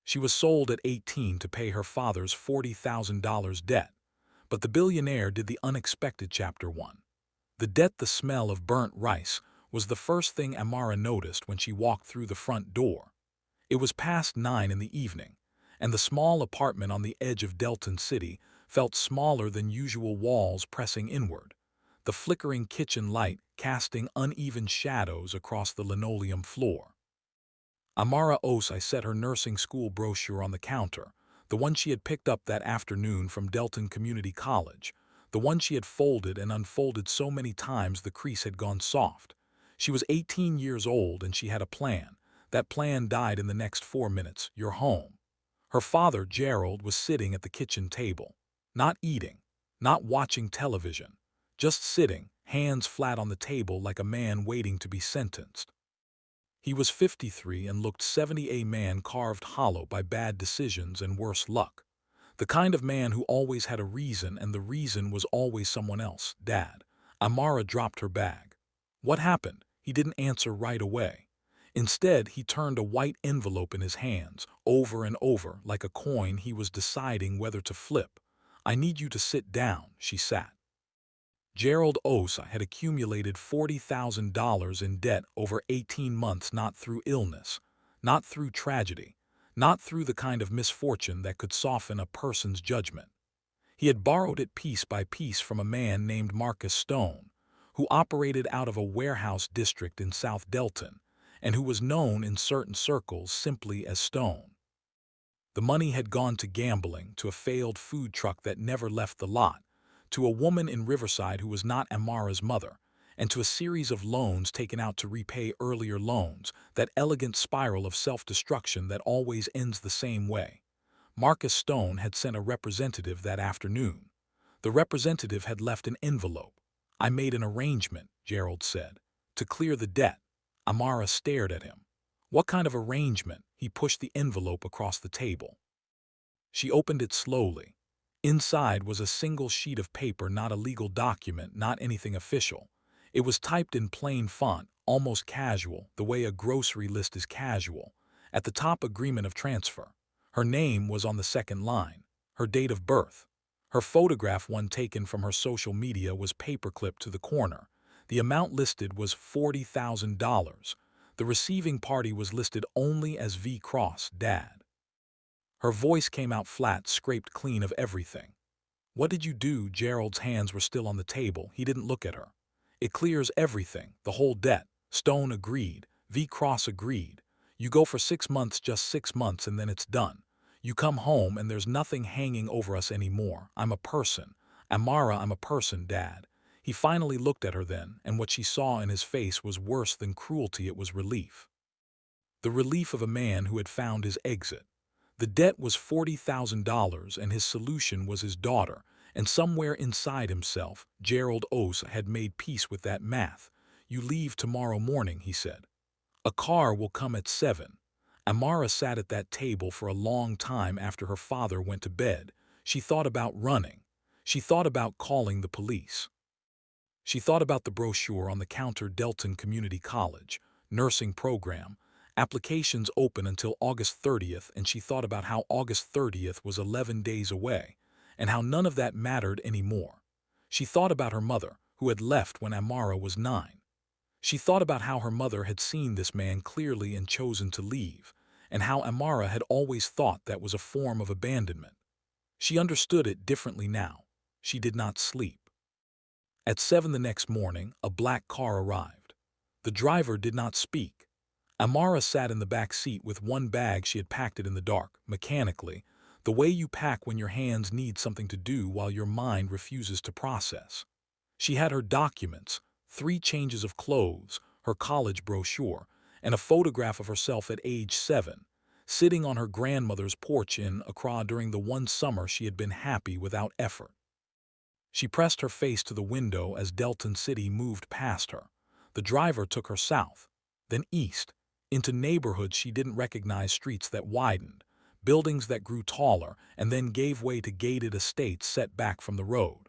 She was sold at 18 to pay her father's $40,000 debt, but the billionaire did the unexpected. Chapter 1. The debt. The smell of burnt rice was the first thing Amara noticed when she walked through the front door. It was past 9 in the evening, and the small apartment on the edge of Delton City felt smaller than usual, walls pressing inward, the flickering kitchen light casting uneven shadows across the linoleum floor. Amara Osei set her nursing school brochure on the counter, the one she had picked up that afternoon from Delton Community College, the one she had folded and unfolded so many times the crease had gone soft. She was 18 years old and she had a plan. That plan died in the next 4 minutes. You're home. Her father, Gerald, was sitting at the kitchen table, not eating, not watching television, just sitting, hands flat on the table like a man waiting to be sentenced. He was 53 and looked 70, a man carved hollow by bad decisions and worse luck. The kind of man who always had a reason, and the reason was always someone else. Dad. Amara dropped her bag. What happened? He didn't answer right away. Instead, he turned a white envelope in his hands, over and over, like a coin he was deciding whether to flip. I need you to sit down. She sat. Gerald Osei had accumulated $40,000 in debt over 18 months, not through illness, not through tragedy, not through the kind of misfortune that could soften a person's judgment. He had borrowed it piece by piece from a man named Marcus Stone, who operated out of a warehouse district in South Delton, and who was known in certain circles simply as Stone. The money had gone to gambling, to a failed food truck that never left the lot, to a woman in Riverside who was not Amara's mother, and to a series of loans taken out to repay earlier loans, that elegant spiral of self-destruction that always ends the same way. Marcus Stone had sent a representative that afternoon. The representative had left an envelope. I made an arrangement, Gerald said, to clear the debt. Amara stared at him. What kind of arrangement? He pushed the envelope across the table. She opened it slowly. Inside was a single sheet of paper, not a legal document, not anything official. It was typed in plain font, almost casual, the way a grocery list is casual. At the top, agreement of transfer. Her name was on the second line. Her date of birth. Her photograph, one taken from her social media, was paperclipped to the corner. The amount listed was $40,000. The receiving party was listed only as V. Cross, Dad. Her voice came out flat, scraped clean of everything. What did you do? Gerald's hands were still on the table. He didn't look at her. It clears everything, the whole debt. Stone agreed. V. Cross agreed. You go for 6 months, just 6 months, and then it's done. You come home and there's nothing hanging over us anymore. I'm a person. Amara, I'm a person, Dad. He finally looked at her then, and what she saw in his face was worse than cruelty. It was relief. The relief of a man who had found his exit. The debt was $40,000 and his solution was his daughter, and somewhere inside himself, Gerald Osei had made peace with that math. You leave tomorrow morning, he said. A car will come at 7. Amara sat at that table for a long time after her father went to bed. She thought about running. She thought about calling the police. She thought about the brochure on the counter, Delton Community College, nursing program, applications open until August 30th, and she thought about how August 30th was 11 days away, and how none of that mattered anymore. She thought about her mother, who had left when Amara was 9. She thought about how her mother had seen this man clearly and chosen to leave, and how Amara had always thought that was a form of abandonment. She understood it differently now. She did not sleep. At 7 the next morning, a black car arrived. The driver did not speak. Amara sat in the back seat with one bag. She had packed it in the dark, mechanically, the way you pack when your hands need something to do while your mind refuses to process. She had her documents, 3 changes of clothes, her college brochure, and a photograph of herself at age 7, sitting on her grandmother's porch in Accra during the one summer she had been happy without effort. She pressed her face to the window as Delton City moved past her. The driver took her south, then east, into neighborhoods she didn't recognize, streets that widened, buildings that grew taller, and then gave way to gated estates set back from the road.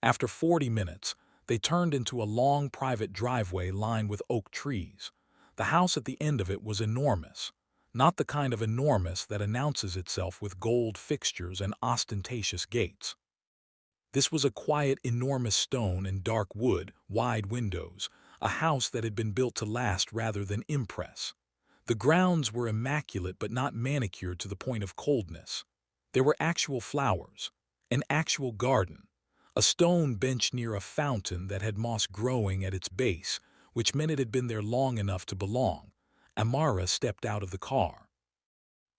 After 40 minutes, they turned into a long private driveway lined with oak trees. The house at the end of it was enormous. not the kind of enormous that announces itself with gold fixtures and ostentatious gates. This was a quiet, enormous stone and dark wood, wide windows, a house that had been built to last rather than impress. The grounds were immaculate but not manicured to the point of coldness. There were actual flowers, an actual garden, a stone bench near a fountain that had moss growing at its base, which meant it had been there long enough to belong. Amara stepped out of the car.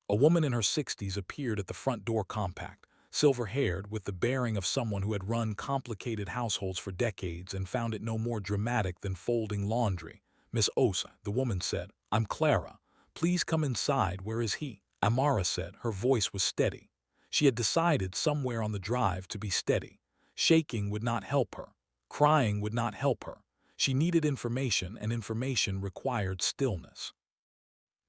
A woman in her 60s appeared at the front door, compact, silver-haired, with the bearing of someone who had run complicated households for decades and found it no more dramatic than folding laundry. "Miss Osa," the woman said, "I'm Clara. Please come inside. Where is he?" Amara said. Her voice was steady. She had decided somewhere on the drive to be steady. Shaking would not help her. Crying would not help her. She needed information, and information required stillness.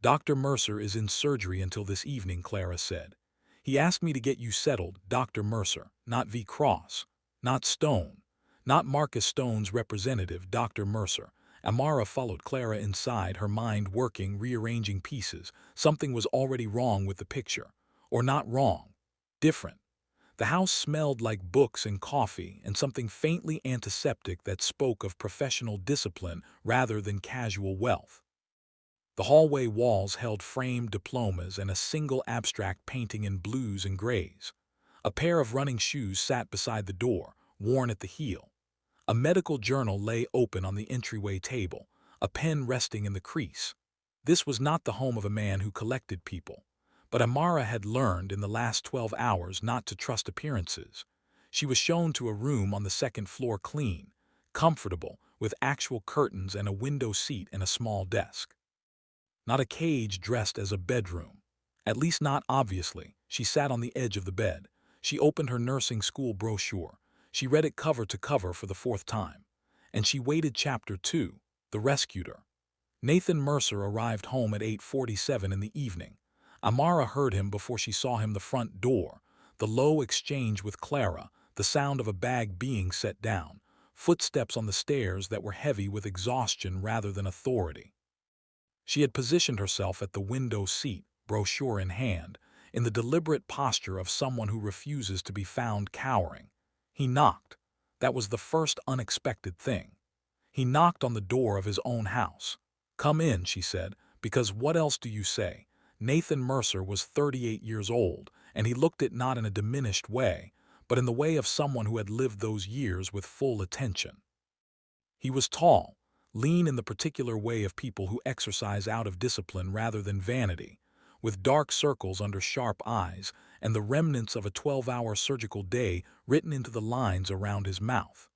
"Dr. Mercer is in surgery until this evening," Clara said. "He asked me to get you settled, Dr. Mercer, not V. Cross, not Stone, not Marcus Stone's representative, Dr. Mercer." Amara followed Clara inside, her mind working, rearranging pieces. Something was already wrong with the picture. Or not wrong. Different. The house smelled like books and coffee and something faintly antiseptic that spoke of professional discipline rather than casual wealth. The hallway walls held framed diplomas and a single abstract painting in blues and grays. A pair of running shoes sat beside the door, worn at the heel. A medical journal lay open on the entryway table, a pen resting in the crease. This was not the home of a man who collected people. But Amara had learned in the last 12 hours not to trust appearances. She was shown to a room on the second floor, clean, comfortable, with actual curtains and a window seat and a small desk. Not a cage dressed as a bedroom. At least not obviously. She sat on the edge of the bed. She opened her nursing school brochure. She read it cover to cover for the 4th time. And she waited. Chapter 2, The Rescuer. Nathan Mercer arrived home at 8:47 in the evening. Amara heard him before she saw him the front door, the low exchange with Clara, the sound of a bag being set down, footsteps on the stairs that were heavy with exhaustion rather than authority. She had positioned herself at the window seat, brochure in hand, in the deliberate posture of someone who refuses to be found cowering. He knocked. That was the first unexpected thing. He knocked on the door of his own house. "Come in," she said, "because what else do you say?" Nathan Mercer was 38 years old, and he looked it not in a diminished way, but in the way of someone who had lived those years with full attention. He was tall, lean in the particular way of people who exercise out of discipline rather than vanity, with dark circles under sharp eyes and the remnants of a 12-hour surgical day written into the lines around his mouth.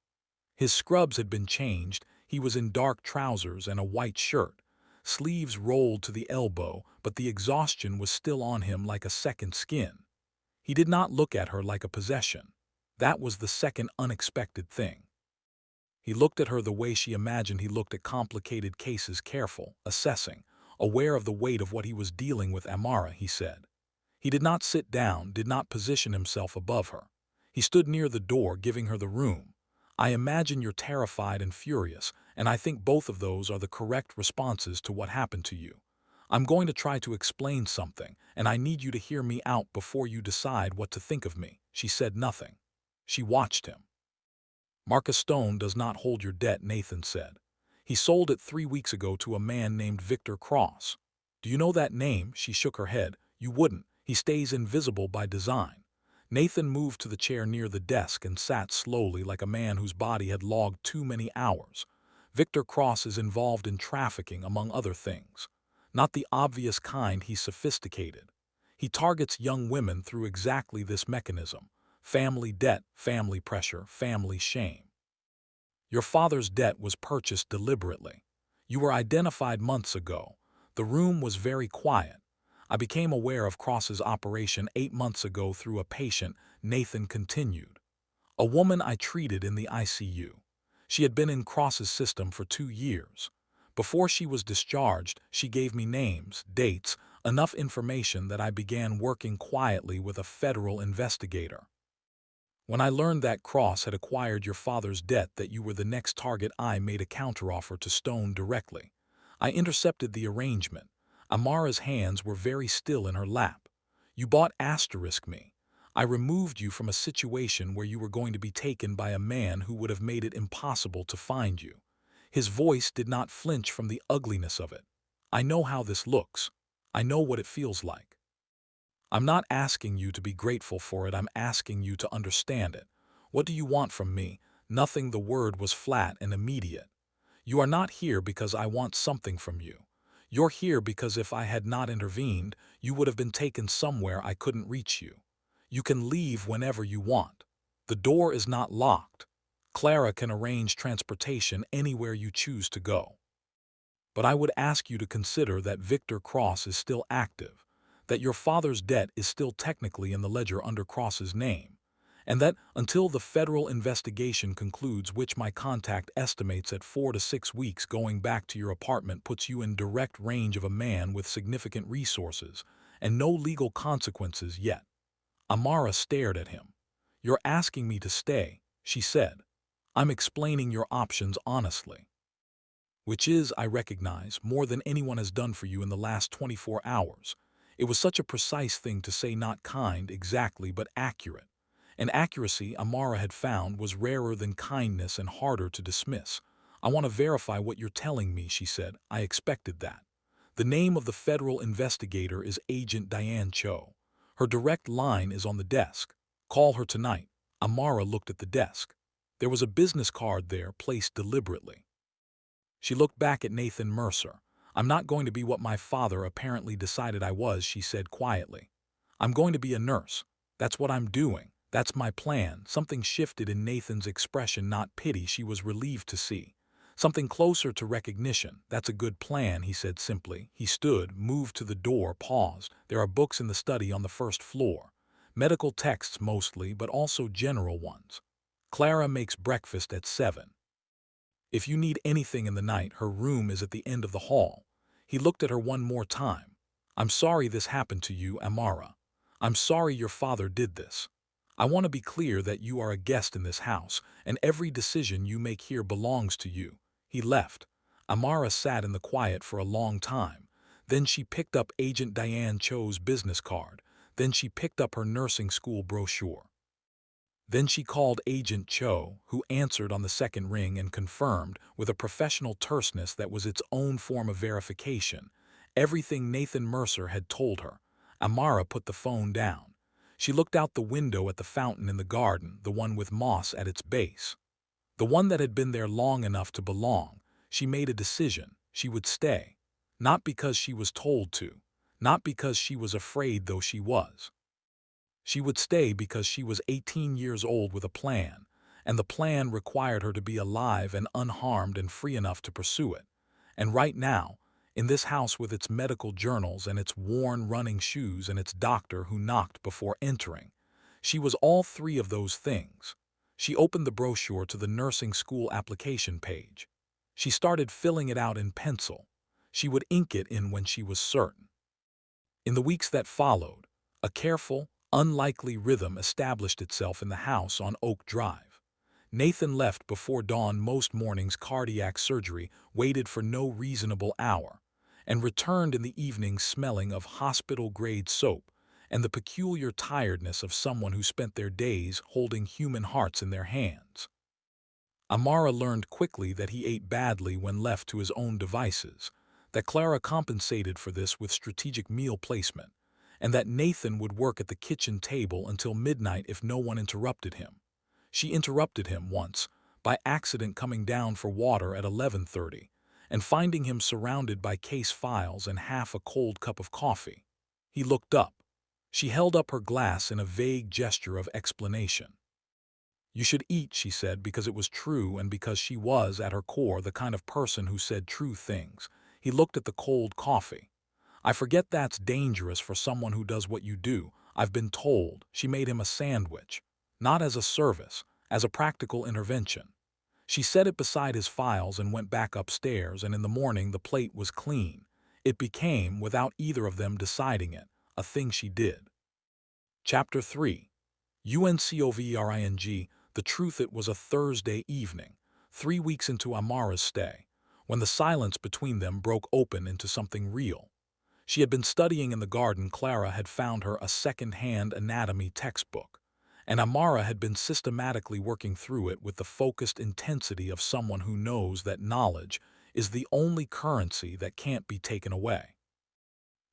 His scrubs had been changed. He was in dark trousers and a white shirt, sleeves rolled to the elbow, but the exhaustion was still on him like a second skin. He did not look at her like a possession. That was the second unexpected thing. He looked at her the way she imagined he looked at complicated cases, careful, assessing, aware of the weight of what he was dealing with. "Amara," he said. He did not sit down, did not position himself above her. He stood near the door, giving her the room. "I imagine you're terrified and furious, and I think both of those are the correct responses to what happened to you. I'm going to try to explain something, and I need you to hear me out before you decide what to think of me." She said nothing. She watched him. "Marcus Stone does not hold your debt," Nathan said. "He sold it 3 weeks ago to a man named Victor Cross. Do you know that name?" She shook her head. "You wouldn't. He stays invisible by design." Nathan moved to the chair near the desk and sat slowly, like a man whose body had logged too many hours. "Victor Cross is involved in trafficking, among other things. Not the obvious kind. He's sophisticated. He targets young women through exactly this mechanism. Family debt, family pressure, family shame. Your father's debt was purchased deliberately. You were identified months ago. The room was very quiet. I became aware of Cross's operation 8 months ago through a patient," Nathan continued. "A woman I treated in the ICU. She had been in Cross's system for 2 years. Before she was discharged, she gave me names, dates, enough information that I began working quietly with a federal investigator. When I learned that Cross had acquired your father's debt, that you were the next target, I made a counteroffer to Stone directly. I intercepted the arrangement. Amara's hands were very still in her lap. "You bought me. I removed you from a situation where you were going to be taken by a man who would have made it impossible to find you." His voice did not flinch from the ugliness of it. "I know how this looks. I know what it feels like. I'm not asking you to be grateful for it, I'm asking you to understand it. What do you want from me?" Nothing. The word was flat and immediate. "You are not here because I want something from you. You're here because if I had not intervened, you would have been taken somewhere I couldn't reach you. You can leave whenever you want. The door is not locked. Clara can arrange transportation anywhere you choose to go. But I would ask you to consider that Victor Cross is still active, that your father's debt is still technically in the ledger under Cross's name, and that until the federal investigation concludes, which my contact estimates at 4 to 6 weeks, going back to your apartment puts you in direct range of a man with significant resources and no legal consequences yet." Amara stared at him. "You're asking me to stay," she said. "I'm explaining your options honestly. Which is, I recognize, more than anyone has done for you in the last 24 hours. It was such a precise thing to say, not kind exactly, but accurate. And accuracy, Amara had found, was rarer than kindness and harder to dismiss. "I want to verify what you're telling me," she said. "I expected that. The name of the federal investigator is Agent Diane Cho. Her direct line is on the desk. Call her tonight." Amara looked at the desk. There was a business card there, placed deliberately. She looked back at Nathan Mercer. "I'm not going to be what my father apparently decided I was," she said quietly. "I'm going to be a nurse. That's what I'm doing. That's my plan." Something shifted in Nathan's expression, not pity, she was relieved to see. Something closer to recognition. "That's a good plan," he said simply. He stood, moved to the door, paused. "There are books in the study on the first floor. Medical texts mostly, but also general ones. Clara makes breakfast at 7. If you need anything in the night, her room is at the end of the hall." He looked at her one more time. "I'm sorry this happened to you, Amara. I'm sorry your father did this. I want to be clear that you are a guest in this house, and every decision you make here belongs to you." He left. Amara sat in the quiet for a long time. Then she picked up Agent Diane Cho's business card. Then she picked up her nursing school brochure. Then she called Agent Cho, who answered on the second ring and confirmed, with a professional terseness that was its own form of verification, everything Nathan Mercer had told her. Amara put the phone down. She looked out the window at the fountain in the garden, the one with moss at its base. The one that had been there long enough to belong. She made a decision. She would stay. Not because she was told to. Not because she was afraid, though she was. She would stay because she was 18 years old with a plan, and the plan required her to be alive and unharmed and free enough to pursue it. And right now, in this house with its medical journals and its worn running shoes and its doctor who knocked before entering, she was all three of those things. She opened the brochure to the nursing school application page. She started filling it out in pencil. She would ink it in when she was certain. In the weeks that followed, a careful, unlikely rhythm established itself in the house on Oak Drive. Nathan left before dawn most mornings, cardiac surgery, waited for no reasonable hour, and returned in the evening smelling of hospital-grade soap and the peculiar tiredness of someone who spent their days holding human hearts in their hands. Amara learned quickly that he ate badly when left to his own devices, that Clara compensated for this with strategic meal placement, and that Nathan would work at the kitchen table until midnight if no one interrupted him. She interrupted him once, by accident coming down for water at 11:30, and finding him surrounded by case files and half a cold cup of coffee. He looked up. She held up her glass in a vague gesture of explanation. "You should eat," she said, because it was true and because she was, at her core, the kind of person who said true things. He looked at the cold coffee. "I forget that's dangerous for someone who does what you do. I've been told." She made him a sandwich. Not as a service, as a practical intervention. She set it beside his files and went back upstairs, and in the morning the plate was clean. It became, without either of them deciding it, a thing she did. Chapter 3. UNCOVERING. The truth, it was a Thursday evening, 3 weeks into Amara's stay, when the silence between them broke open into something real. She had been studying in the garden. Clara had found her a second-hand anatomy textbook, and Amara had been systematically working through it with the focused intensity of someone who knows that knowledge is the only currency that can't be taken away.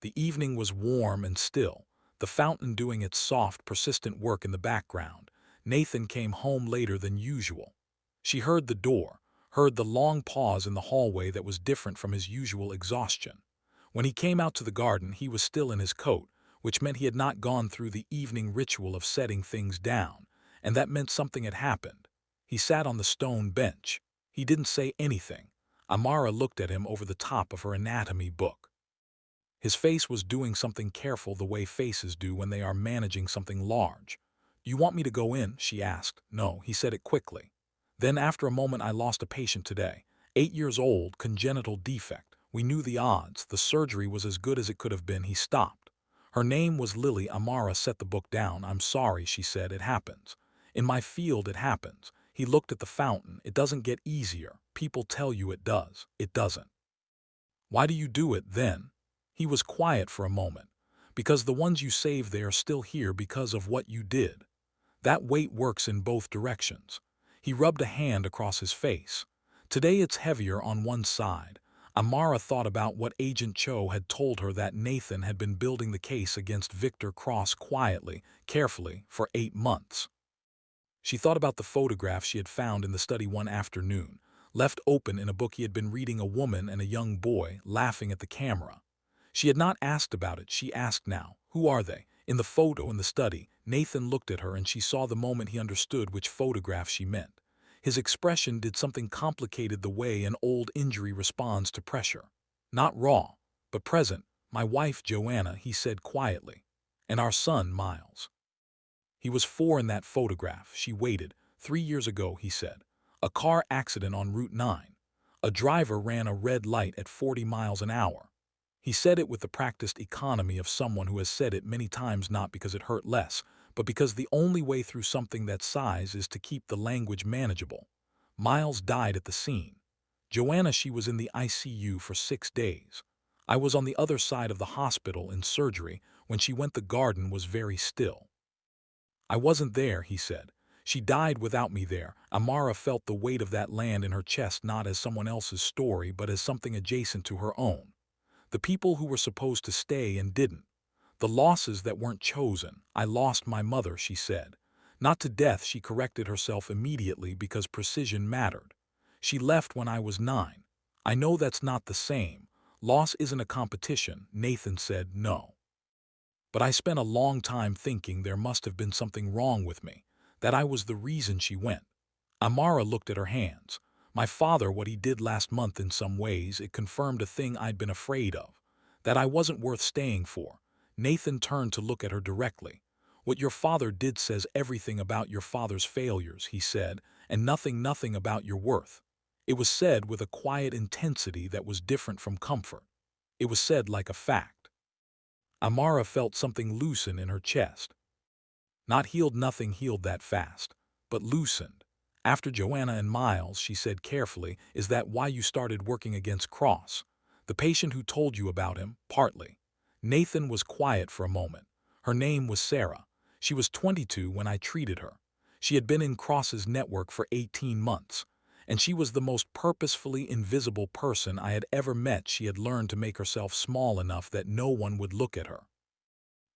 The evening was warm and still, the fountain doing its soft, persistent work in the background. Nathan came home later than usual. She heard the door, heard the long pause in the hallway that was different from his usual exhaustion. When he came out to the garden, he was still in his coat, which meant he had not gone through the evening ritual of setting things down, and that meant something had happened. He sat on the stone bench. He didn't say anything. Amara looked at him over the top of her anatomy book. His face was doing something careful, the way faces do when they are managing something large. "You want me to go in?" she asked. "No," he said it quickly. Then after a moment, "I lost a patient today. 8 years old, congenital defect. We knew the odds. The surgery was as good as it could have been." He stopped. Her name was Lily. Amara set the book down. "I'm sorry," she said. "It happens. In my field, it happens." He looked at the fountain. "It doesn't get easier. People tell you it does. It doesn't." "Why do you do it, then?" He was quiet for a moment. "Because the ones you saved, they are still here because of what you did. That weight works in both directions." He rubbed a hand across his face. "Today it's heavier on one side." Amara thought about what Agent Cho had told her, that Nathan had been building the case against Victor Cross quietly, carefully, for 8 months. She thought about the photograph she had found in the study one afternoon, left open in a book he had been reading, a woman and a young boy laughing at the camera. She had not asked about it. She asked now, "Who are they?" In the photo in the study, Nathan looked at her and she saw the moment he understood which photograph she meant. His expression did something complicated, the way an old injury responds to pressure. Not raw, but present. "My wife, Joanna," he said quietly. "And our son, Miles. He was 4 in that photograph." She waited. "3 years ago," he said. "A car accident on Route 9. A driver ran a red light at 40 miles an hour." He said it with the practiced economy of someone who has said it many times, not because it hurt less, but because the only way through something that size is to keep the language manageable. "Miles died at the scene. Joanna, she was in the ICU for 6 days. I was on the other side of the hospital in surgery. When she went, the garden was very still. I wasn't there," he said. "She died without me there." Amara felt the weight of that land in her chest, not as someone else's story, but as something adjacent to her own. The people who were supposed to stay and didn't. The losses that weren't chosen. "I lost my mother," she said. "Not to death," she corrected herself immediately because precision mattered. "She left when I was 9. I know that's not the same. Loss isn't a competition." Nathan said, "No. But I spent a long time thinking there must have been something wrong with me, that I was the reason she went." Amara looked at her hands. "My father, what he did last month, in some ways, it confirmed a thing I'd been afraid of, that I wasn't worth staying for." Nathan turned to look at her directly. "What your father did says everything about your father's failures," he said, "and nothing about your worth." It was said with a quiet intensity that was different from comfort. It was said like a fact. Amara felt something loosen in her chest. Not healed, nothing healed that fast, but loosened. "After Joanna and Miles," she said carefully, "is that why you started working against Cross? The patient who told you about him?" "Partly." Nathan was quiet for a moment. "Her name was Sarah. She was 22 when I treated her. She had been in Cross's network for 18 months. And she was the most purposefully invisible person I had ever met. She had learned to make herself small enough that no one would look at her.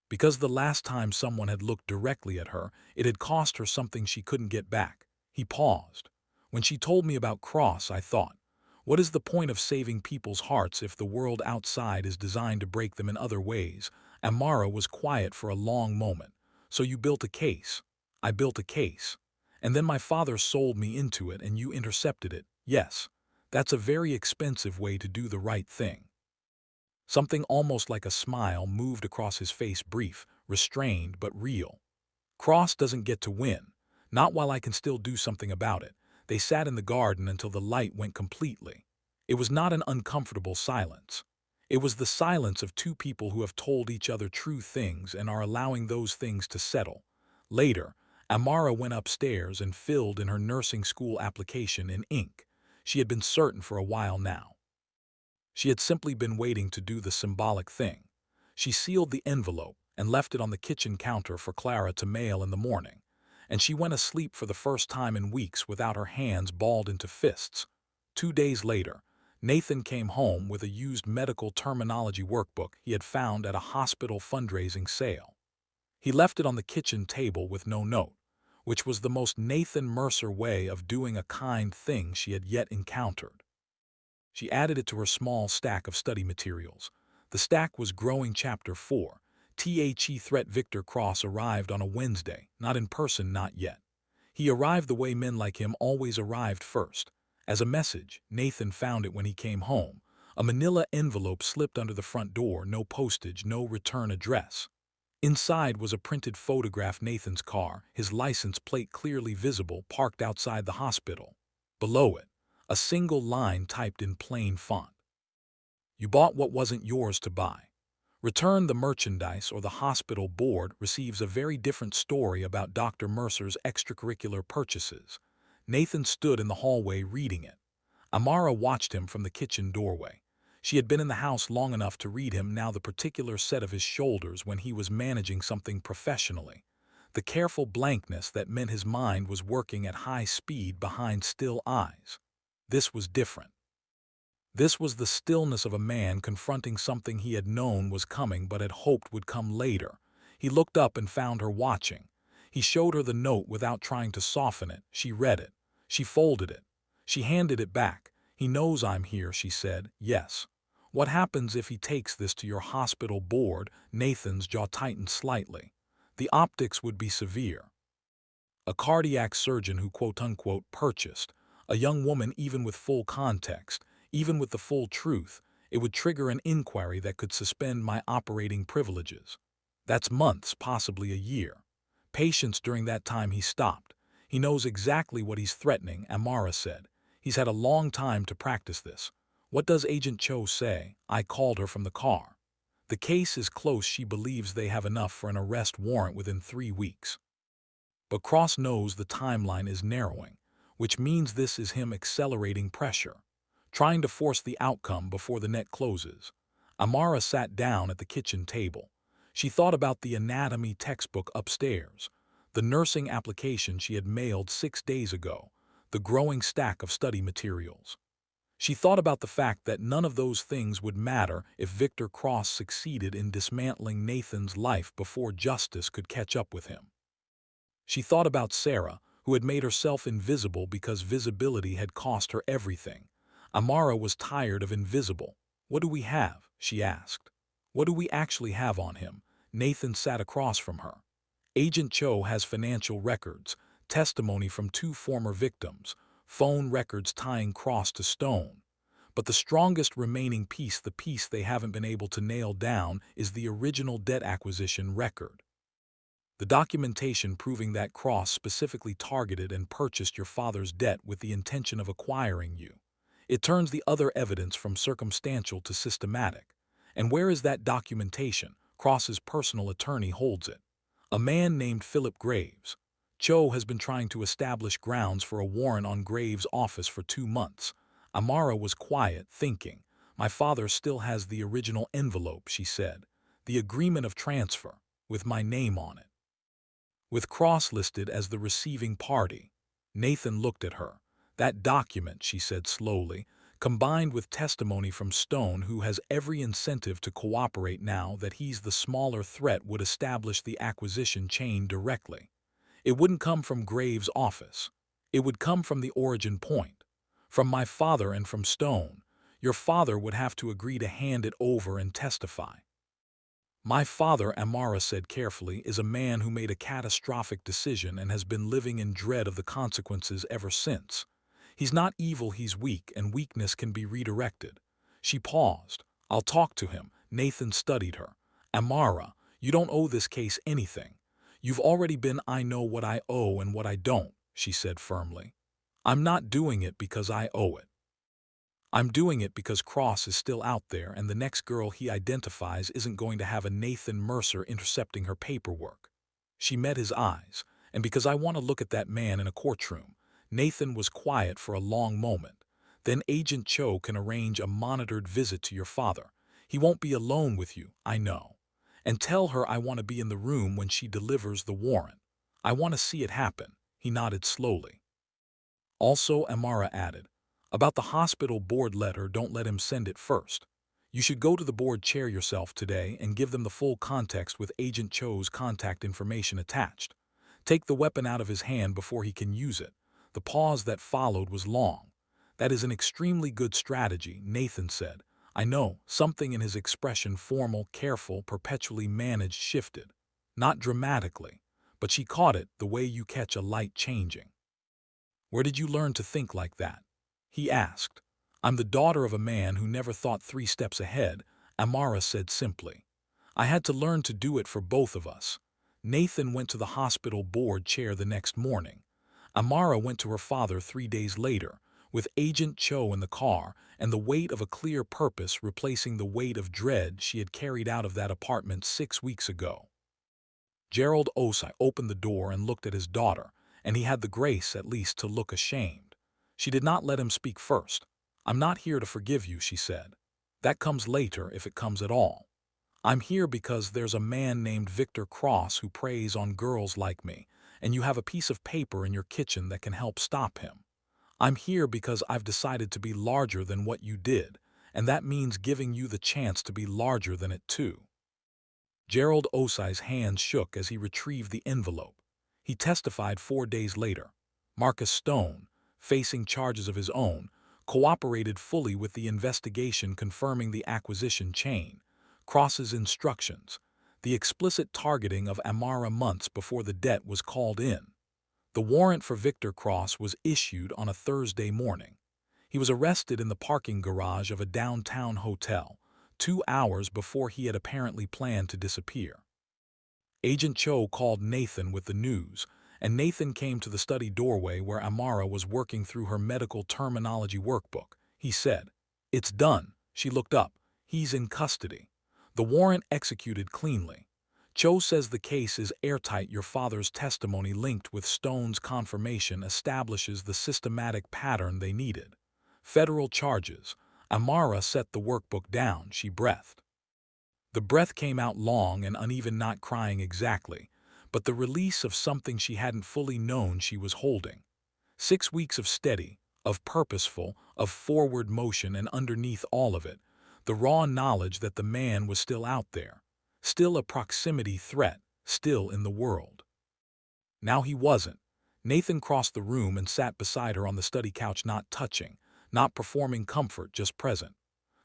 Because the last time someone had looked directly at her, it had cost her something she couldn't get back." He paused. "When she told me about Cross, I thought, what is the point of saving people's hearts if the world outside is designed to break them in other ways?" Amara was quiet for a long moment. "So you built a case." "I built a case. And then my father sold me into it and you intercepted it." "Yes. That's a very expensive way to do the right thing." Something almost like a smile moved across his face, brief, restrained, but real. "Cross doesn't get to win. Not while I can still do something about it." They sat in the garden until the light went completely. It was not an uncomfortable silence. It was the silence of two people who have told each other true things and are allowing those things to settle. Later, Amara went upstairs and filled in her nursing school application in ink. She had been certain for a while now. She had simply been waiting to do the symbolic thing. She sealed the envelope and left it on the kitchen counter for Clara to mail in the morning, and she went asleep for the first time in weeks without her hands balled into fists. 2 days later, Nathan came home with a used medical terminology workbook he had found at a hospital fundraising sale. He left it on the kitchen table with no note, which was the most Nathan Mercer way of doing a kind thing she had yet encountered. She added it to her small stack of study materials. The stack was growing. Chapter 4. The threat. Victor Cross arrived on a Wednesday, not in person, not yet. He arrived the way men like him always arrived, first. As a message. Nathan found it when he came home. A manila envelope slipped under the front door, no postage, no return address. Inside was a printed photograph. Nathan's car, his license plate clearly visible, parked outside the hospital. Below it, a single line typed in plain font. You bought what wasn't yours to buy. Return the merchandise or the hospital board receives a very different story about Dr. Mercer's extracurricular purchases. Nathan stood in the hallway reading it. Amara watched him from the kitchen doorway. She had been in the house long enough to read him now the particular set of his shoulders when he was managing something professionally. The careful blankness that meant his mind was working at high speed behind still eyes. This was different. This was the stillness of a man confronting something he had known was coming but had hoped would come later. He looked up and found her watching. He showed her the note without trying to soften it. She read it. She folded it. She handed it back. He knows I'm here, she said. Yes. What happens if he takes this to your hospital board? Nathan's jaw tightened slightly. The optics would be severe. A cardiac surgeon who quote-unquote purchased a young woman, even with full context, even with the full truth, it would trigger an inquiry that could suspend my operating privileges. That's months, possibly a year. Patience during that time. He stopped. He knows exactly what he's threatening, Amara said. He's had a long time to practice this. What does Agent Cho say? I called her from the car. The case is close. She believes they have enough for an arrest warrant within 3 weeks. But Cross knows the timeline is narrowing, which means this is him accelerating pressure, trying to force the outcome before the net closes. Amara sat down at the kitchen table. She thought about the anatomy textbook upstairs, the nursing application she had mailed 6 days ago, the growing stack of study materials. She thought about the fact that none of those things would matter if Victor Cross succeeded in dismantling Nathan's life before justice could catch up with him. She thought about Sarah, who had made herself invisible because visibility had cost her everything. Amara was tired of invisible. What do we have? She asked. What do we actually have on him? Nathan sat across from her. Agent Cho has financial records, testimony from 2 former victims, phone records tying Cross to Stone. But the strongest remaining piece, the piece they haven't been able to nail down, is the original debt acquisition record. The documentation proving that Cross specifically targeted and purchased your father's debt with the intention of acquiring you. It turns the other evidence from circumstantial to systematic. And where is that documentation? Cross's personal attorney holds it. A man named Philip Graves. Cho has been trying to establish grounds for a warrant on Graves' office for 2 months. Amara was quiet, thinking. My father still has the original envelope, she said. The agreement of transfer, with my name on it. With Cross listed as the receiving party. Nathan looked at her. That document, she said slowly, combined with testimony from Stone, who has every incentive to cooperate now that he's the smaller threat, would establish the acquisition chain directly. It wouldn't come from Graves' office. It would come from the origin point. From my father and from Stone. Your father would have to agree to hand it over and testify. My father, Amara said carefully, is a man who made a catastrophic decision and has been living in dread of the consequences ever since. He's not evil, he's weak, and weakness can be redirected. She paused. I'll talk to him. Nathan studied her. Amara, you don't owe this case anything. You've already been. I know what I owe and what I don't, she said firmly. I'm not doing it because I owe it. I'm doing it because Cross is still out there and the next girl he identifies isn't going to have a Nathan Mercer intercepting her paperwork. She met his eyes, and because I want to look at that man in a courtroom. Nathan was quiet for a long moment. Then Agent Cho can arrange a monitored visit to your father. He won't be alone with you, I know. And tell her I want to be in the room when she delivers the warrant. I want to see it happen." He nodded slowly. Also, Amara added, "About the hospital board letter, don't let him send it first. You should go to the board chair yourself today and give them the full context with Agent Cho's contact information attached. Take the weapon out of his hand before he can use it." The pause that followed was long. "That is an extremely good strategy," Nathan said. I know, something in his expression, formal, careful, perpetually managed, shifted. Not dramatically, but she caught it the way you catch a light changing. "Where did you learn to think like that?" he asked. "I'm the daughter of a man who never thought 3 steps ahead," Amara said simply. "I had to learn to do it for both of us." Nathan went to the hospital board chair the next morning. Amara went to her father 3 days later, with Agent Cho in the car and the weight of a clear purpose replacing the weight of dread she had carried out of that apartment 6 weeks ago. Gerald Osai opened the door and looked at his daughter, and he had the grace, at least, to look ashamed. She did not let him speak first. "I'm not here to forgive you," she said. "That comes later, if it comes at all. I'm here because there's a man named Victor Cross who preys on girls like me, and you have a piece of paper in your kitchen that can help stop him. I'm here because I've decided to be larger than what you did, and that means giving you the chance to be larger than it too." Gerald Osai's hands shook as he retrieved the envelope. He testified 4 days later. Marcus Stone, facing charges of his own, cooperated fully with the investigation, confirming the acquisition chain, Cross's instructions, the explicit targeting of Amara months before the debt was called in. The warrant for Victor Cross was issued on a Thursday morning. He was arrested in the parking garage of a downtown hotel, 2 hours before he had apparently planned to disappear. Agent Cho called Nathan with the news, and Nathan came to the study doorway where Amara was working through her medical terminology workbook. He said, "It's done." She looked up. "He's in custody. The warrant executed cleanly. Cho says the case is airtight. Your father's testimony linked with Stone's confirmation establishes the systematic pattern they needed. Federal charges." Amara set the workbook down. She breathed. The breath came out long and uneven, not crying exactly, but the release of something she hadn't fully known she was holding. 6 weeks of steady, of purposeful, of forward motion, and underneath all of it, the raw knowledge that the man was still out there, still a proximity threat, still in the world. Now he wasn't. Nathan crossed the room and sat beside her on the study couch, not touching, not performing comfort, just present.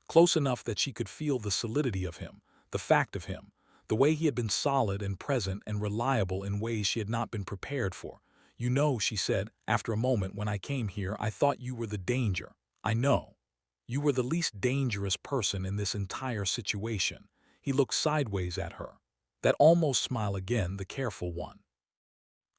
Close enough that she could feel the solidity of him, the fact of him, the way he had been solid and present and reliable in ways she had not been prepared for. "You know," she said, after a moment, "when I came here, I thought you were the danger. I know. You were the least dangerous person in this entire situation." He looked sideways at her. That almost smile again, the careful one.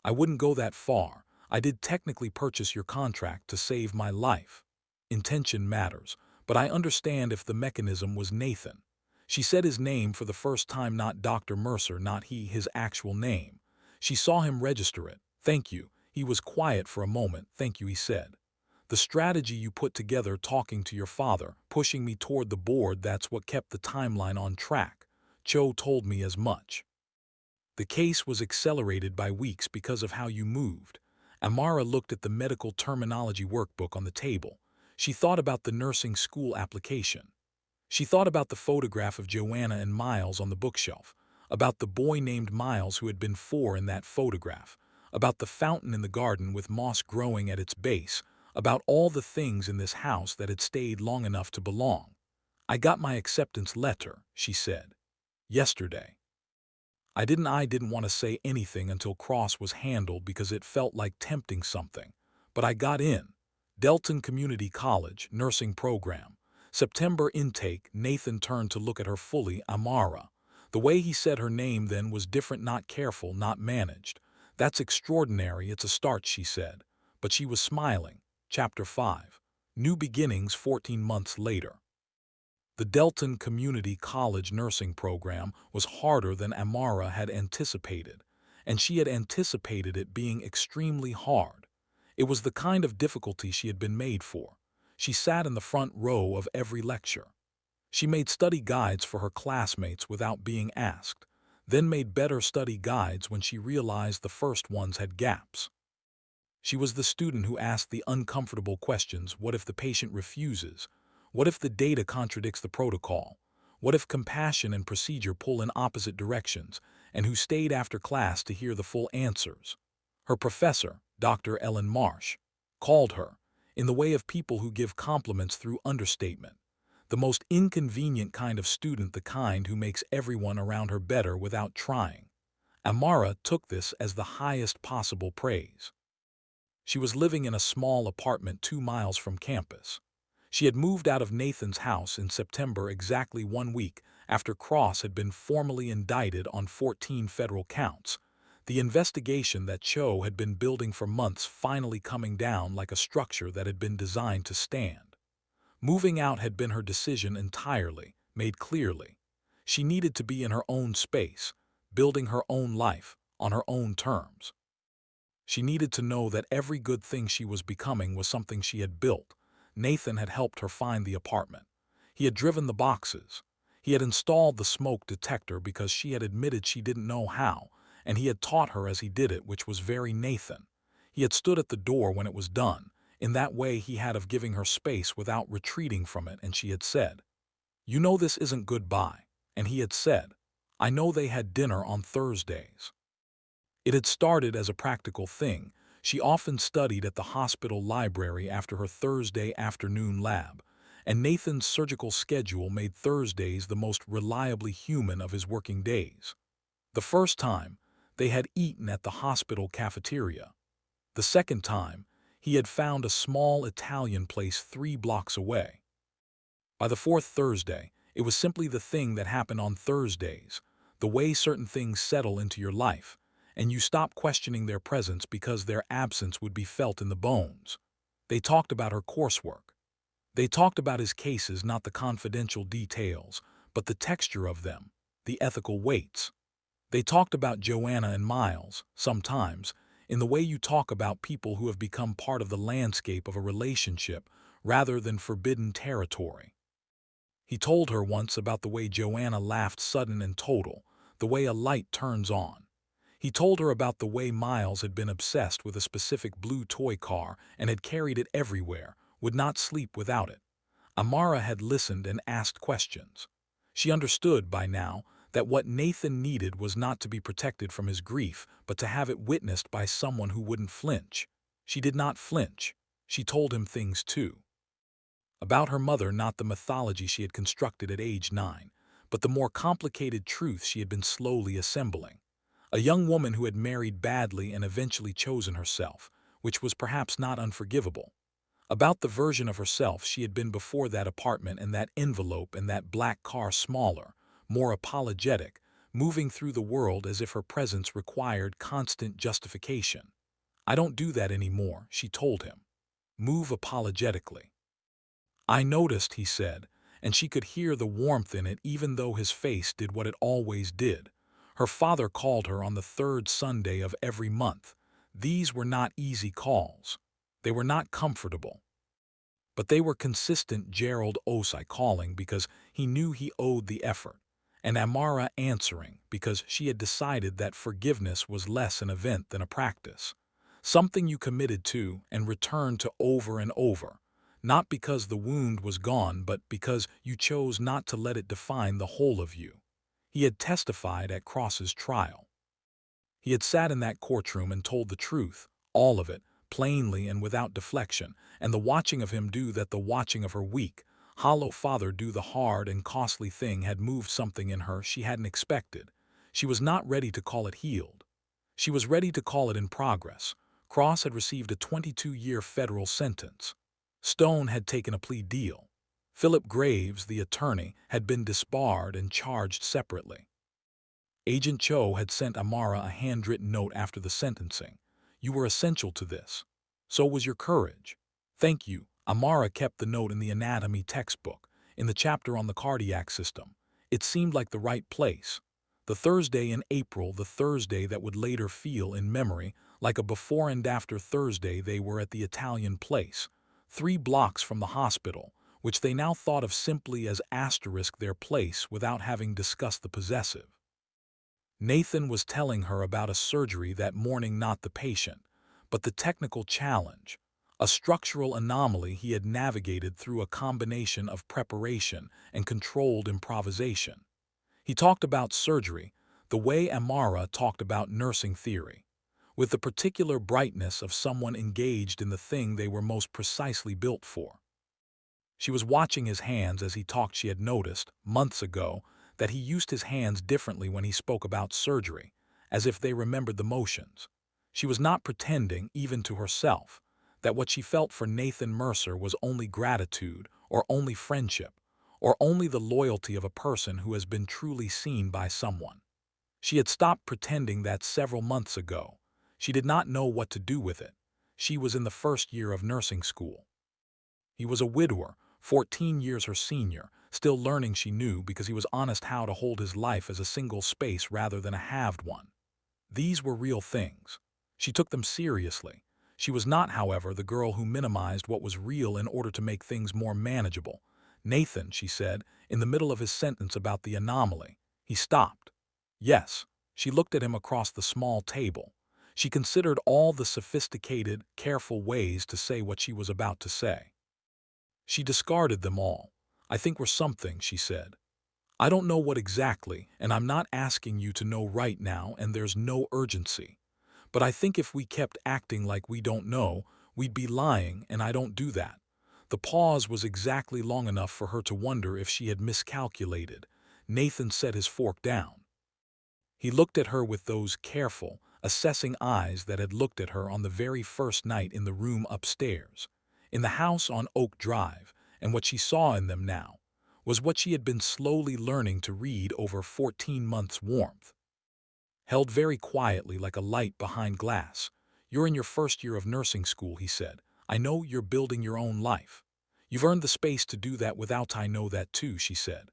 "I wouldn't go that far. I did technically purchase your contract to save my life. Intention matters, but I understand if the mechanism was Nathan." She said his name for the first time, not Dr. Mercer, not he, his actual name. She saw him register it. "Thank you." He was quiet for a moment. "Thank you," he said. "The strategy you put together, talking to your father, pushing me toward the board, that's what kept the timeline on track. Cho told me as much. The case was accelerated by weeks because of how you moved." Amara looked at the medical terminology workbook on the table. She thought about the nursing school application. She thought about the photograph of Joanna and Miles on the bookshelf, about the boy named Miles who had been 4 in that photograph, about the fountain in the garden with moss growing at its base, about all the things in this house that had stayed long enough to belong. "I got my acceptance letter," she said. "Yesterday. I didn't want to say anything until Cross was handled because it felt like tempting something. But I got in. Delton Community College, nursing program. September intake." Nathan turned to look at her fully. "Amara." The way he said her name then was different, not careful, not managed. "That's extraordinary. It's a start," she said. But she was smiling. Chapter 5. New beginnings 14 months later. The Delton Community College nursing program was harder than Amara had anticipated, and she had anticipated it being extremely hard. It was the kind of difficulty she had been made for. She sat in the front row of every lecture. She made study guides for her classmates without being asked. then made better study guides when she realized the first ones had gaps. She was the student who asked the uncomfortable questions: what if the patient refuses? What if the data contradicts the protocol? What if compassion and procedure pull in opposite directions? And who stayed after class to hear the full answers. Her professor, Dr. Ellen Marsh, called her, in the way of people who give compliments through understatement, the most inconvenient kind of student, the kind who makes everyone around her better without trying. Amara took this as the highest possible praise. She was living in a small apartment 2 miles from campus. She had moved out of Nathan's house in September, exactly 1 week after Cross had been formally indicted on 14 federal counts, the investigation that Cho had been building for months finally coming down like a structure that had been designed to stand. Moving out had been her decision entirely, made clearly. She needed to be in her own space, building her own life, on her own terms. She needed to know that every good thing she was becoming was something she had built. Nathan had helped her find the apartment. He had driven the boxes. He had installed the smoke detector because she had admitted she didn't know how, and he had taught her as he did it, which was very Nathan. He had stood at the door when it was done. In that way he had of giving her space without retreating from it, and she had said, "You know this isn't goodbye." And he had said, "I know they had dinner on Thursdays." It had started as a practical thing. She often studied at the hospital library after her Thursday afternoon lab, and Nathan's surgical schedule made Thursdays the most reliably human of his working days. The first time, they had eaten at the hospital cafeteria. The second time, he had found a small Italian place 3 blocks away. By the fourth Thursday, it was simply the thing that happened on Thursdays, the way certain things settle into your life, and you stop questioning their presence because their absence would be felt in the bones. They talked about her coursework. They talked about his cases, not the confidential details, but the texture of them, the ethical weights. They talked about Joanna and Miles, sometimes, in the way you talk about people who have become part of the landscape of a relationship rather than forbidden territory. He told her once about the way Joanna laughed sudden and total, the way a light turns on. He told her about the way Miles had been obsessed with a specific blue toy car and had carried it everywhere, would not sleep without it. Amara had listened and asked questions. She understood by now that what Nathan needed was not to be protected from his grief, but to have it witnessed by someone who wouldn't flinch. She did not flinch. She told him things too. About her mother, not the mythology she had constructed at age 9, but the more complicated truth she had been slowly assembling. A young woman who had married badly and eventually chosen herself, which was perhaps not unforgivable. About the version of herself she had been before that apartment and that envelope and that black car, smaller, more apologetic, moving through the world as if her presence required constant justification. "I don't do that anymore," she told him. "Move apologetically." "I noticed," he said, and she could hear the warmth in it even though his face did what it always did. Her father called her on the third Sunday of every month. These were not easy calls. They were not comfortable. But they were consistent. Gerald Osei calling because he knew he owed the effort, and Amara answering because she had decided that forgiveness was less an event than a practice. Something you committed to and returned to over and over, not because the wound was gone, but because you chose not to let it define the whole of you. He had testified at Cross's trial. He had sat in that courtroom and told the truth, all of it, plainly and without deflection, and the watching of him do that, the watching of her weak, hollow father do the hard and costly thing, had moved something in her she hadn't expected. She was not ready to call it healed. She was ready to call it in progress. Cross had received a 22-year federal sentence. Stone had taken a plea deal. Philip Graves, the attorney, had been disbarred and charged separately. Agent Cho had sent Amara a handwritten note after the sentencing. "You were essential to this. So was your courage." "Thank you." Amara kept the note in the anatomy textbook, in the chapter on the cardiac system. It seemed like the right place. The Thursday in April, the Thursday that would later feel in memory like a before and after Thursday. They were at the Italian place, 3 blocks from the hospital, which they now thought of simply as asterisk their place without having discussed the possessive. Nathan was telling her about a surgery that morning, not the patient, but the technical challenge, a structural anomaly he had navigated through a combination of preparation and controlled improvisation. He talked about surgery the way Amara talked about nursing theory, with the particular brightness of someone engaged in the thing they were most precisely built for. She was watching his hands as he talked. She had noticed, months ago, that he used his hands differently when he spoke about surgery, as if they remembered the motions. She was not pretending, even to herself, that what she felt for Nathan Mercer was only gratitude, or only friendship, or only the loyalty of a person who has been truly seen by someone. She had stopped pretending that several months ago. She did not know what to do with it. She was in the first year of nursing school. He was a widower, 14 years her senior, still learning. She knew because he was honest how to hold his life as a single space rather than a halved one. These were real things. She took them seriously. She was not, however, the girl who minimized what was real in order to make things more manageable. Nathan, she said, in the middle of his sentence about the anomaly. He stopped. Yes. She looked at him across the small table. She considered all the sophisticated, careful ways to say what she was about to say. She discarded them all. I think we're something, she said. I don't know what exactly, and I'm not asking you to know right now, and there's no urgency. But I think if we kept acting like we don't know, we'd be lying, and I don't do that. The pause was exactly long enough for her to wonder if she had miscalculated. Nathan set his fork down. He looked at her with those careful, assessing eyes that had looked at her on the very first night in the room upstairs, in the house on Oak Drive, and what she saw in them now was what she had been slowly learning to read over 14 months' warmth. Held very quietly like a light behind glass. You're in your first year of nursing school, he said. I know you're building your own life. You've earned the space to do that without. I know that too, she said.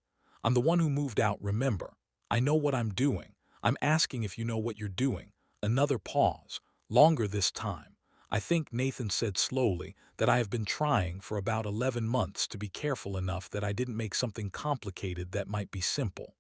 I'm the one who moved out, remember. I know what I'm doing. I'm asking if you know what you're doing. Another pause, longer this time. I think, Nathan said slowly, that I have been trying for about 11 months to be careful enough that I didn't make something complicated that might be simple.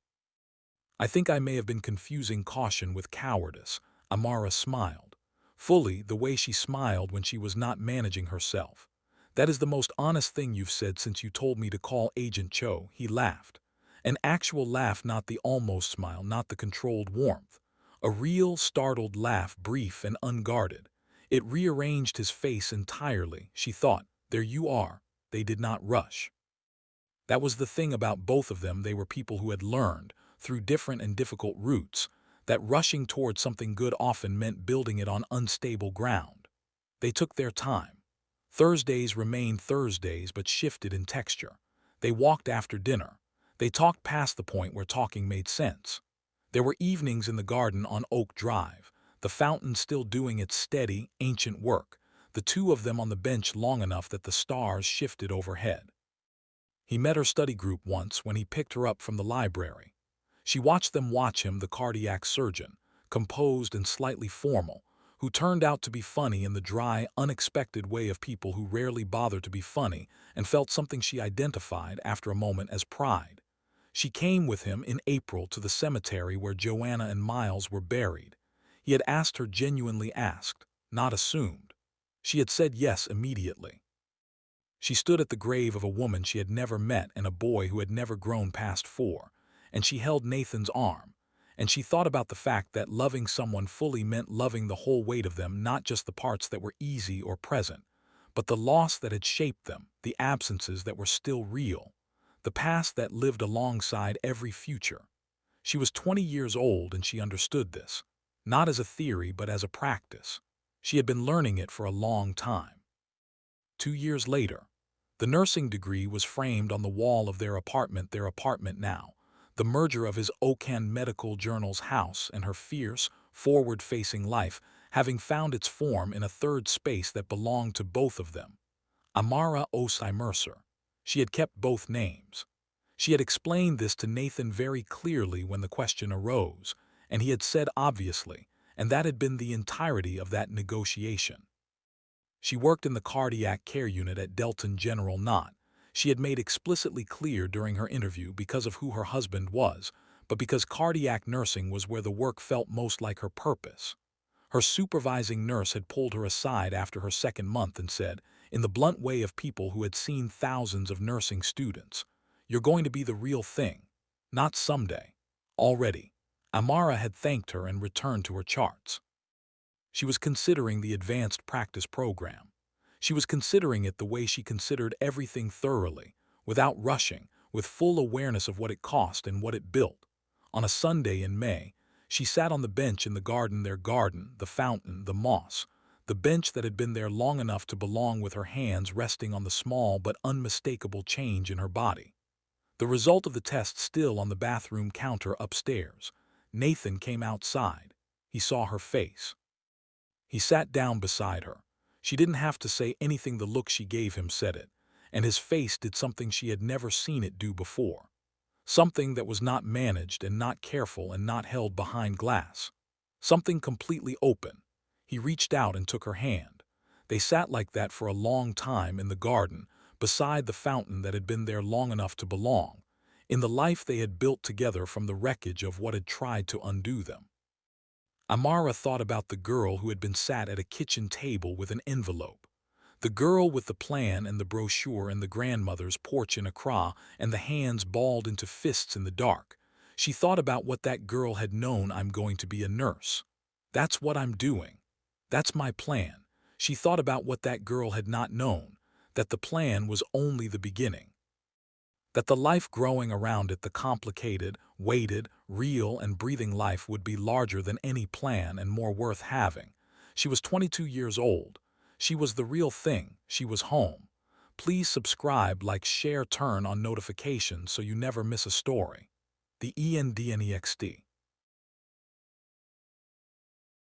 I think I may have been confusing caution with cowardice. Amara smiled. Fully the way she smiled when she was not managing herself. That is the most honest thing you've said since you told me to call Agent Cho, he laughed. An actual laugh, not the almost smile, not the controlled warmth. A real, startled laugh, brief and unguarded. It rearranged his face entirely, she thought. There you are. They did not rush. That was the thing about both of them. They were people who had learned, through different and difficult routes, that rushing towards something good often meant building it on unstable ground. They took their time. Thursdays remained Thursdays but shifted in texture. They walked after dinner. They talked past the point where talking made sense. There were evenings in the garden on Oak Drive, the fountain still doing its steady, ancient work, the two of them on the bench long enough that the stars shifted overhead. He met her study group once when he picked her up from the library. She watched them watch him, the cardiac surgeon, composed and slightly formal, who turned out to be funny in the dry, unexpected way of people who rarely bother to be funny, and felt something she identified after a moment as pride. She came with him in April to the cemetery where Joanna and Miles were buried. He had asked her, genuinely asked, not assumed. She had said yes immediately. She stood at the grave of a woman she had never met and a boy who had never grown past 4, and she held Nathan's arm, and she thought about the fact that loving someone fully meant loving the whole weight of them, not just the parts that were easy or present, but the loss that had shaped them, the absences that were still real, the past that lived alongside every future. She was 20 years old and she understood this, not as a theory but as a practice. She had been learning it for a long time. 2 years later, the nursing degree was framed on the wall of their apartment now, the merger of his Okan Medical Journal's house and her fierce, forward-facing life having found its form in a third space that belonged to both of them. Amara Osai Mercer. She had kept both names. She had explained this to Nathan very clearly when the question arose, and he had said obviously, and that had been the entirety of that negotiation. She worked in the cardiac care unit at Delton General. Not, she had made explicitly clear during her interview, because of who her husband was, but because cardiac nursing was where the work felt most like her purpose. Her supervising nurse had pulled her aside after her second month and said, in the blunt way of people who had seen thousands of nursing students, "You're going to be the real thing. Not someday. Already." Amara had thanked her and returned to her charts. She was considering the advanced practice program. She was considering it the way she considered everything thoroughly, without rushing, with full awareness of what it cost and what it built. On a Sunday in May, she sat on the bench in the garden, the fountain, the moss, the bench that had been there long enough to belong, with her hands resting on the small but unmistakable change in her body. The result of the test still on the bathroom counter upstairs. Nathan came outside. He saw her face. He sat down beside her. She didn't have to say anything, the look she gave him said it, and his face did something she had never seen it do before. Something that was not managed and not careful and not held behind glass. Something completely open. He reached out and took her hand. They sat like that for a long time in the garden, beside the fountain that had been there long enough to belong, in the life they had built together from the wreckage of what had tried to undo them. Amara thought about the girl who had been sat at a kitchen table with an envelope. The girl with the plan and the brochure and the grandmother's porch in Accra and the hands balled into fists in the dark. She thought about what that girl had known. I'm going to be a nurse. That's what I'm doing. That's my plan. She thought about what that girl had not known, that the plan was only the beginning. That the life growing around it, the complicated, weighted, real and breathing life, would be larger than any plan and more worth having. She was 22 years old. She was the real thing. She was home. Please subscribe, like, share, turn on notifications so you never miss a story. The ENDNEXT.